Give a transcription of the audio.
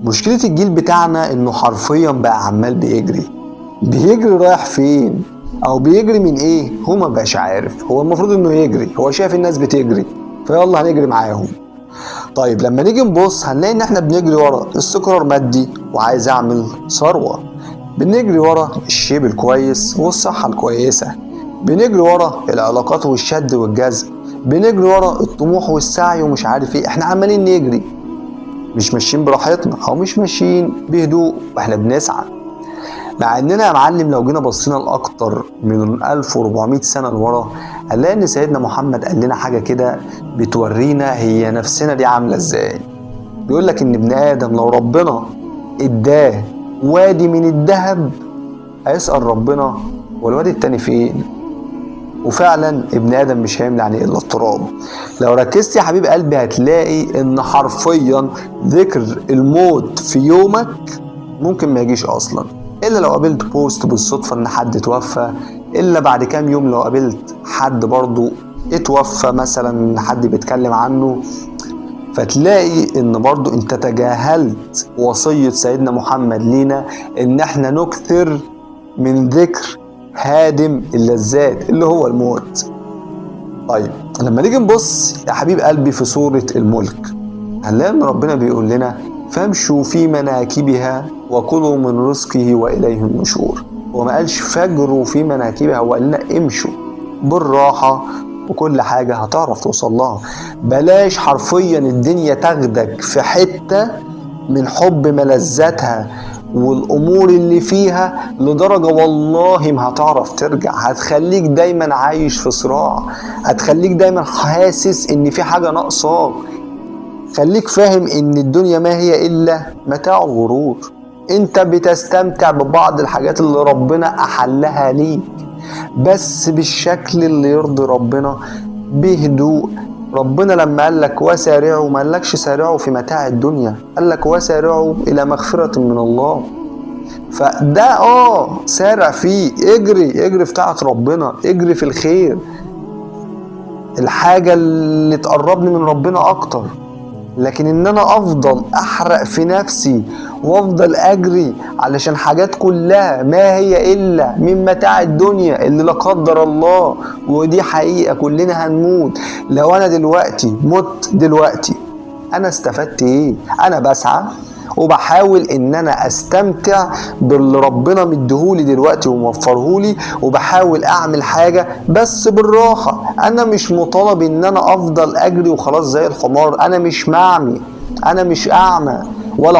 مشكلة الجيل بتاعنا انه حرفيا بقى عمال بيجري رايح فين او بيجري من ايه، هو ما بقاش عارف. هو المفروض انه يجري، هو شايف الناس بتجري فيلا هنجري معاهم. طيب لما نيجي نبص هنلاقي ان احنا بنجري ورا استقرار مادي وعايز اعمل ثروة، بنجري ورا الشيب الكويس والصحة الكويسة، بنجري ورا العلاقات والشد والجذب، بنجري ورا الطموح والسعي ومش عارف ايه. احنا عمالين نجري، مش ماشيين براحتنا او مش ماشيين بهدوء واحنا بنسعى. مع اننا يا معلم لو جينا بصينا لاكتر من 1400 سنة لورا هنلاقي ان سيدنا محمد قال لنا حاجة كده بتورينا هي نفسنا دي عاملة ازاي. بيقول لك ان ابن ادم لو ربنا اداه وادي من الذهب هيسأل ربنا والوادي التاني فين؟ وفعلا ابن ادم مش هيملى عليه الا التراب. لو ركزت يا حبيب قلبي هتلاقي ان حرفيا ذكر الموت في يومك ممكن ما يجيش اصلا، الا لو قابلت بوست بالصدفة ان حد اتوفى، الا بعد كام يوم لو قابلت حد برضو اتوفى مثلا حد بيتكلم عنه. فتلاقي ان برضو انت تجاهلت وصية سيدنا محمد لينا ان احنا نكثر من ذكر هادم اللذات اللي هو الموت. طيب لما نيجي نبص يا حبيب قلبي في سورة الملك هنلاقي ان ربنا بيقول لنا فامشوا في مناكبها وكلوا من رزقه واليه النشور. هو ما قالش فجروا في مناكبها، هو قال لنا امشوا بالراحة وكل حاجة هتعرف توصل لها. بلاش حرفيا الدنيا تاخدك في حتة من حب ملذاتها والامور اللي فيها لدرجة والله ما هتعرف ترجع. هتخليك دايما عايش في صراع، هتخليك دايما حاسس ان في حاجة ناقصاك. خليك فاهم ان الدنيا ما هي الا متاع الغرور. انت بتستمتع ببعض الحاجات اللي ربنا احلها ليك بس بالشكل اللي يرضي ربنا بهدوء. ربنا لما قال لك وسارعوا ما قالكش سارعوا في متاع الدنيا، قال لك وسارعوا الى مغفرة من الله. فده سارع فيه، اجري في طاعة ربنا، اجري في الخير، الحاجة اللي تقربني من ربنا اكتر. لكن ان انا افضل احرق في نفسي وافضل اجري علشان حاجات كلها ما هي الا من متاع الدنيا اللي لا قدر الله، ودي حقيقة كلنا هنموت. لو انا دلوقتي مت دلوقتي انا استفدت ايه؟ انا بسعى وبحاول ان انا استمتع باللي ربنا مديهولي دلوقتي وموفرهولي، وبحاول اعمل حاجة بس بالراحة. انا مش مطالب ان انا افضل اجري وخلاص زي الحمار. انا مش معمي، انا مش اعمى ولا